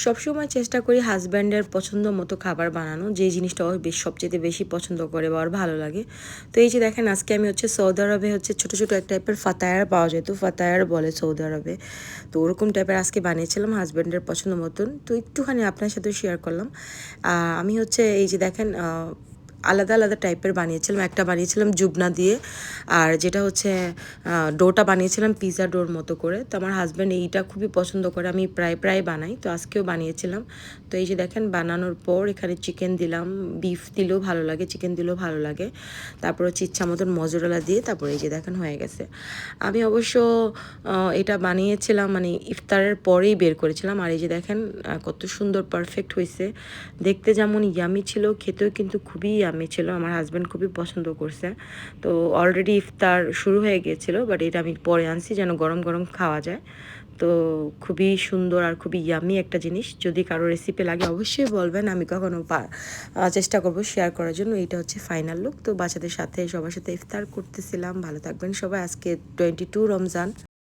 সবসময় চেষ্টা করি হাজব্যান্ডের পছন্দ মতো খাবার বানানো, যে জিনিসটা ও সবচেয়ে বেশি পছন্দ করে বা ওর ভালো লাগে। তো এই যে দেখেন আজকে আমি সৌদি আরবে ছোটো ছোটো এক টাইপের ফাতায়ার পাওয়া যেত, ফাতায়ার বলে সৌদি আরবে। তো ওরকম টাইপের আজকে বানিয়েছিলাম হাজব্যান্ডের পছন্দ মতন। তো একটুখানি আপনার সাথেও শেয়ার করলাম। আমি এই যে দেখেন আলাদা আলাদা টাইপের বানিয়েছিলাম। একটা বানিয়েছিলাম জুবনা দিয়ে, আর যেটা ডোটা বানিয়েছিলাম পিৎজা ডোর মতো করে। তো আমার হাজব্যান্ড এইটা খুবই পছন্দ করে, আমি প্রায় প্রায় বানাই, তো আজকেও বানিয়েছিলাম। তো এই যে দেখেন বানানোর পর এখানে চিকেন দিলাম, বিফ দিলেও ভালো লাগে, চিকেন দিলেও ভালো লাগে। তারপর ইচ্ছা মতন মজুরালা দিয়ে তারপরে এই যে দেখেন হয়ে গেছে। আমি অবশ্য এটা বানিয়েছিলাম মানে ইফতারের পরেই বের করেছিলাম। আর এই যে দেখেন কত সুন্দর পারফেক্ট হয়েছে, দেখতে যেমন ইয়ামি ছিল, খেতেও কিন্তু খুবই ইয়ামি ছিল। আমার হাজব্যান্ড খুবই পছন্দ করছে। তো অলরেডি ইফতার শুরু হয়ে গিয়েছিল, বাট এটা আমি পরে আনছি যেন গরম গরম খাওয়া যায়। তো খুবই সুন্দর আর খুবই ইয়ামি একটা জিনিস। যদি কারো রেসিপি লাগে অবশ্যই বলবেন, আমি কখনো চেষ্টা করব শেয়ার করার জন্য। এইটা ফাইনাল লুক। তো বাচ্চাদের সাথে সবার সাথে ইফতার করতেছিলাম। ভালো থাকবেন সবাই। আজকে 22 রমজান।